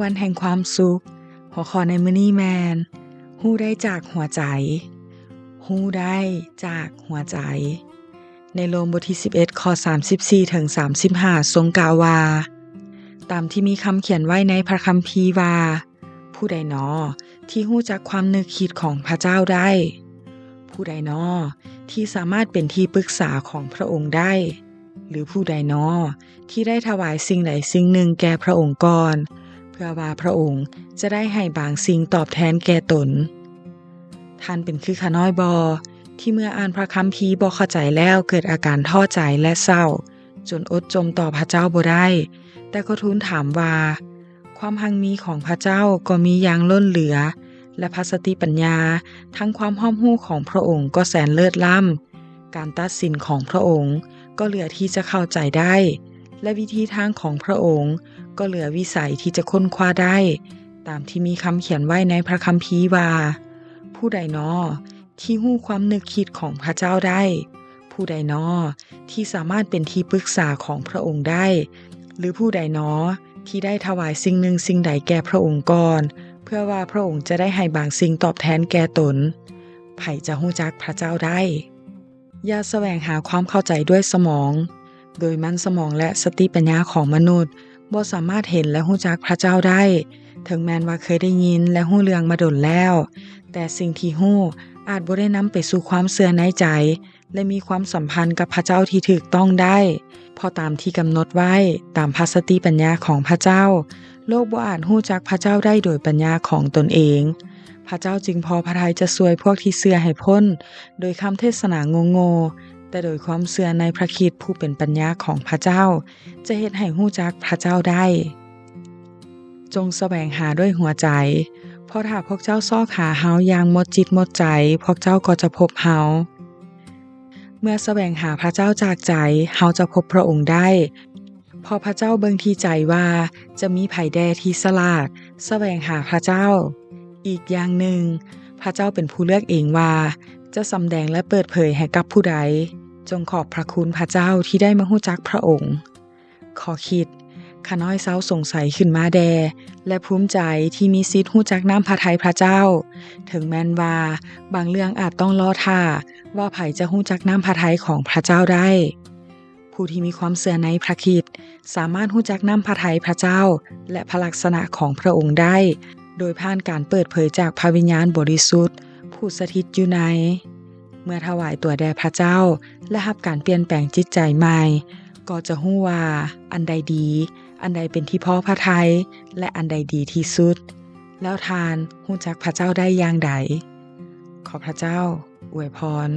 วันแห่งความสุขหัวข้อในมื้อนี้แมนฮู้ได้จากหัวใจฮู้ได้จากหัวใจในโรมบทที่11ข้อ34ถึง35ทรงกล่าวว่าตามที่มีคำเขียนไว้ในพระคัมภีร์ว่าผู้ใดน้อที่ฮู้จักความนึกคิดของพระเจ้าได้ผู้ใดน้อที่สามารถเป็นที่ปรึกษาของพระองค์ได้หรือผู้ใดน้อที่ได้ถวายสิ่งใดสิ่งหนึ่งแก่พระองค์ก่อนเพื่อว่าพระองค์จะได้ให้บางสิ่งตอบแทนแก่ตนท่านเป็นคือข้าน้อยบอที่เมื่ออ่านพระคัมภีร์บ่เข้าใจแล้วเกิดอาการท้อใจและเศร้าจนอดจมต่อพระเจ้าบ่ได้แต่ก็ทูลถามว่าความหังมีของพระเจ้าก็มีอย่างล้นเหลือและพระสติปัญญาทั้งความรอบรู้ของพระองค์ก็แสนเลิศล้ำการตัดสินของพระองค์ก็เหลือที่จะเข้าใจได้และวิธีทางของพระองค์ก็เหลือวิสัยที่จะค้นคว้าได้ตามที่มีคำเขียนไว้ในพระคัมภีร์ว่าผู้ใดน้อที่ฮู้ความนึกคิดของพระเจ้าได้ผู้ใดน้อที่สามารถเป็นที่ปรึกษาของพระองค์ได้หรือผู้ใดน้อที่ได้ถวายสิ่งหนึ่งสิ่งใดแก่พระองค์ก่อนเพื่อว่าพระองค์จะได้ให้บางสิ่งตอบแทนแก่ตนไผจะฮู้จักพระเจ้าได้อย่าแสวงหาความเข้าใจด้วยสมองโดยมันสมองและสติปัญญาของมนุษย์บ่สามารถเห็นและฮู้จักพระเจ้าได้ถึงแม้นว่าเคยได้ยินและฮู้เรื่องมาดนแล้วแต่สิ่งที่ฮู้อาจบ่ได้นำไปสู่ความเชื่อในใจและมีความสัมพันธ์กับพระเจ้าที่ถูกต้องได้เพราะตามที่กำหนดไว้ตามพระสติปัญญาของพระเจ้าโลกบ่อาจฮู้จักพระเจ้าได้โดยปัญญาของตนเองพระเจ้าจึงพอพระทัยจะช่วยพวกที่เชื่อให้พ้นโดยคำเทศนาโง่ๆแต่โดยความเชื่อในพระคริสต์ผู้เป็นปัญญาของพระเจ้าจะเฮ็ดให้ฮู้จักพระเจ้าได้จงแสวงหาด้วยหัวใจเพราะถ้าพวกเจ้าซอกหาเฮาอย่างหมดจิตหมดใจพวกเจ้าก็จะพบเฮาเมื่อแสวงหาพระเจ้าจากใจเฮาจะพบพระองค์ได้เพราะพระเจ้าเบิ่งที่ใจว่าจะมีไผแดที่ฉลาดแสวงหาพระเจ้าอีกอย่างหนึ่งพระเจ้าเป็นผู้เลือกเองว่าจะสำแดงและเปิดเผยให้กับผู้ใดจงขอบพระคุณพระเจ้าที่ได้มาฮู้จักพระองค์ขอคิดข้าน้อยเศร้าสงสัยขึ้นมาแดและภูมิใจที่มีสิทธิ์ฮู้จักน้ำพระทัยพระเจ้าถึงแม้นว่าบางเรื่องอาจต้องรอท่าว่าไผจะฮู้จักน้ำพระทัยของพระเจ้าได้ผู้ที่มีความเชื่อในพระคริสต์สามารถฮู้จักน้ำพระทัยพระเจ้าและพระลักษณะของพระองค์ได้โดยผ่านการเปิดเผยจากพระวิญญาณบริสุทธิ์ผู้สถิตอยู่ในเมื่อถวายตัวแด่พระเจ้าและรับการเปลี่ยนแปลงจิตใจใหม่ก็จะฮู้ว่าอันใดดีอันใดเป็นที่พอพระทัยและอันใดดีที่สุดแล้วทานฮู้จักพระเจ้าได้อย่างใดขอพระเจ้าอวยพร